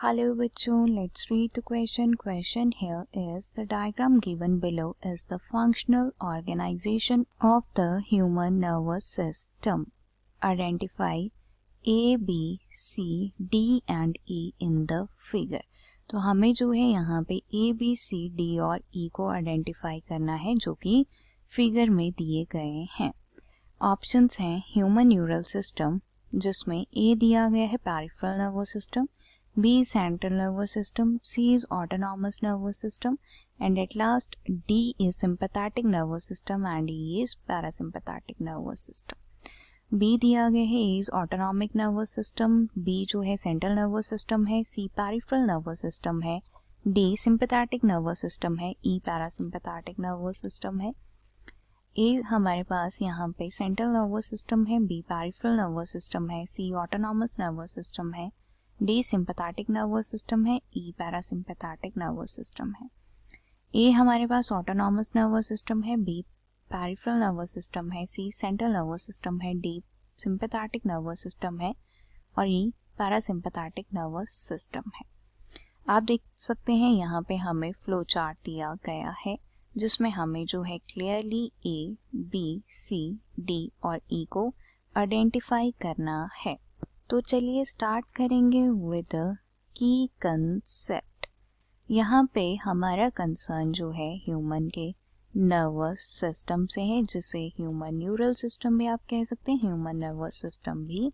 Hello bachon, let's read the question. Question here is the diagram given below is the functional organization of the human nervous system. Identify A, B, C, D and E in the figure. तो हमें जो है यहाँ पे A, B, C, D और E को identify करना है जो कि फिगर में दिए गए हैं. ऑप्शंस हैं ह्यूमन न्यूरल सिस्टम जिसमें A दिया गया है peripheral nervous system, B is central nervous system, C is autonomous nervous system and at last D is sympathetic nervous system and E is parasympathetic nervous system. B दिया गया है A is autonomic nervous system, B जो है central nervous system है, C peripheral nervous system है, D sympathetic nervous system है, E parasympathetic nervous system है. A हमारे पास यहाँ पे central nervous system है, B peripheral nervous system है, C autonomous nervous system है, D सिंपैथेटिक नर्वस सिस्टम है, E पैरासिम्पैथेटिक नर्वस सिस्टम है. A हमारे पास ऑटोनॉमस नर्वस सिस्टम है, B पेरिफेरल नर्वस सिस्टम है, C सेंट्रल नर्वस सिस्टम है, D sympathetic nervous system है और E पैरासिम्पैथेटिक नर्वस सिस्टम है. आप देख सकते हैं यहाँ पे हमें फ्लो चार्ट दिया गया है जिसमें हमें जो है clearly A, B, C, D और E को आइडेंटिफाई करना है. तो चलिए स्टार्ट करेंगे विद की कंसेप्ट. यहाँ पे हमारा कंसर्न जो है ह्यूमन के नर्वस सिस्टम से है जिसे ह्यूमन न्यूरल सिस्टम भी आप कह सकते हैं, ह्यूमन नर्वस सिस्टम भी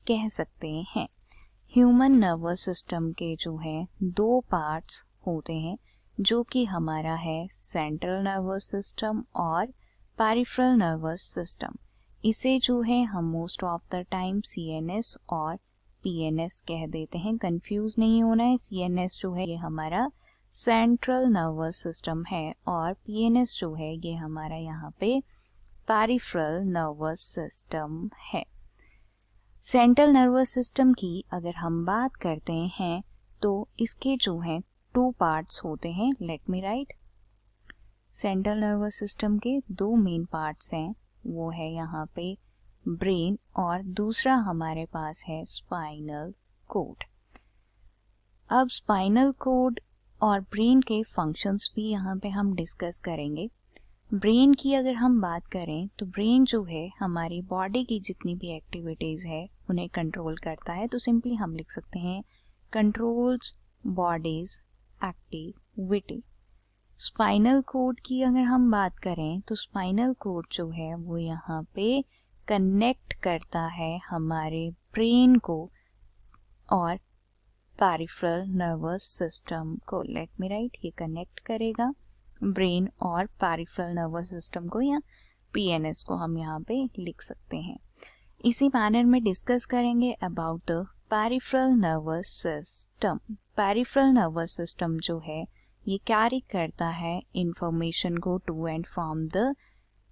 कह सकते हैं. ह्यूमन नर्वस सिस्टम के जो है दो पार्ट्स होते हैं जो कि हमारा है सेंट्रल नर्वस सिस्टम और पेरिफेरल नर्वस सिस्टम. इसे जो है हम most of the time CNS और PNS कह देते हैं. कंफ्यूज नहीं होना है. CNS जो है ये हमारा सेंट्रल नर्वस सिस्टम है और PNS जो है ये हमारा यहाँ पे पेरिफेरल नर्वस सिस्टम है. सेंट्रल नर्वस सिस्टम की अगर हम बात करते हैं तो इसके जो है टू पार्ट्स होते हैं. Let me right. Central nervous system के दो मेन पार्ट्स हैं, वो है यहाँ पे ब्रेन और दूसरा हमारे पास है स्पाइनल कोड. अब स्पाइनल कोड और ब्रेन के फंक्शंस भी यहाँ पे हम डिस्कस करेंगे. ब्रेन की अगर हम बात करें तो ब्रेन जो है हमारी बॉडी की जितनी भी एक्टिविटीज़ है उन्हें कंट्रोल करता है. तो सिंपली हम लिख सकते हैं controls bodies activity. Spinal cord की अगर हम बात करें तो स्पाइनल कोड जो है वो यहाँ पे कनेक्ट करता है हमारे ब्रेन को और पेरिफेरल नर्वस सिस्टम को. Let me right. ये कनेक्ट करेगा ब्रेन और पेरिफेरल नर्वस सिस्टम को या PNS को हम यहाँ पे लिख सकते हैं. इसी मैनर में डिस्कस करेंगे about the peripheral nervous system. Peripheral nervous system जो है ये कैरी करता है इंफॉर्मेशन को to and from the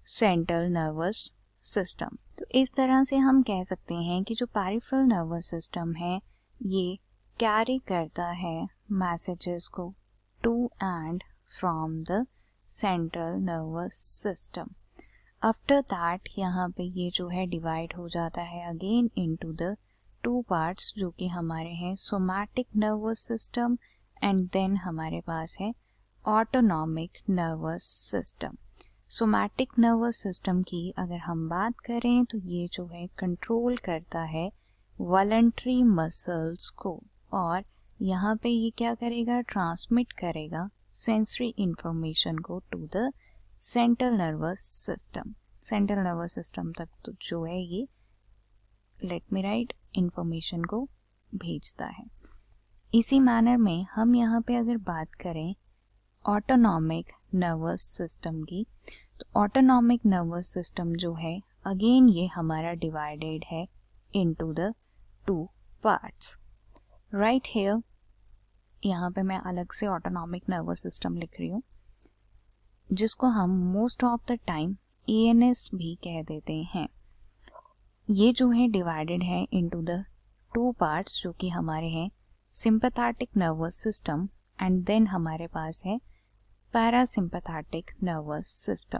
central nervous system. तो इस तरह से हम कह सकते हैं कि जो पेरिफेरल नर्वस सिस्टम है ये कैरी करता है मैसेजेस को to and from the central nervous system. After that यहाँ पे ये जो है डिवाइड हो जाता है again into the two parts जो कि हमारे हैं somatic nervous system and then हमारे पास है autonomic nervous system. Somatic nervous system की अगर हम बात करें तो ये जो है कंट्रोल करता है वॉलंटरी मसल्स को और यहाँ पे ये क्या करेगा, ट्रांसमिट करेगा सेंसरी इंफॉर्मेशन को to the central nervous system. Central nervous system तक तो जो है ये लेट मी राइट इंफॉर्मेशन को भेजता है. इसी मैनर में हम यहाँ पे अगर बात करें ऑटोनॉमिक नर्वस सिस्टम की तो ऑटोनॉमिक नर्वस सिस्टम जो है अगेन ये हमारा डिवाइडेड है into the two parts. Right here यहाँ पे मैं अलग से ऑटोनॉमिक नर्वस सिस्टम लिख रही हूँ जिसको हम most of the time ANS भी कह देते हैं. ये जो है डिवाइडेड है इनटू द टू पार्ट्स जो कि हमारे हैं sympathetic nervous system and then हमारे पास है parasympathetic nervous system.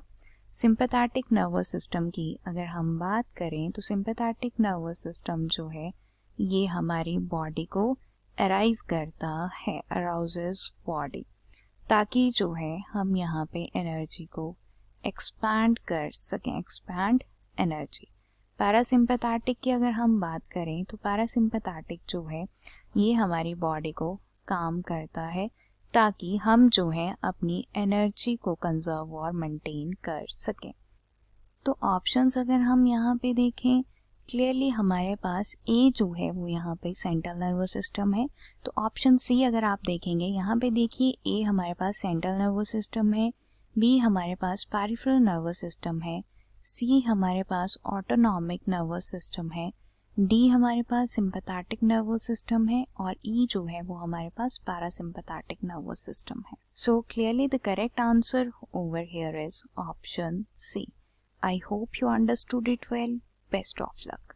Sympathetic nervous system की अगर हम बात करें तो सिंपैथेटिक नर्वस सिस्टम जो है ये हमारी बॉडी को अराइज करता है, अराउजेस बॉडी, ताकि जो है हम यहाँ पे एनर्जी को एक्सपैंड कर सकें, एक्सपैंड एनर्जी। पैरासिम्पैथेटिक की अगर हम बात करें तो पैरासिम्पैथेटिक जो है ये हमारी बॉडी को काम करता है ताकि हम जो है अपनी एनर्जी को कंजर्व और मेंटेन कर सकें। तो ऑप्शंस अगर हम यहाँ पे देखें, क्लियरली हमारे पास ए जो है वो यहाँ पे सेंट्रल नर्वस सिस्टम है। तो ऑप्शन सी अगर आप देखेंगे, यहाँ पे देखिए ए हमारे पास सेंट्रल नर्वस सिस्टम है, बी हमारे पास पेरिफेरल नर्वस सिस्टम है, सी हमारे पास ऑटोनॉमिक नर्वस सिस्टम है, डी हमारे पास सिंपैथेटिक नर्वस सिस्टम है और ई जो है वो हमारे पास पैरासिम्पैथेटिक नर्वस सिस्टम है। So clearly the correct answer over here is option C. I hope you understood it well. Best of luck.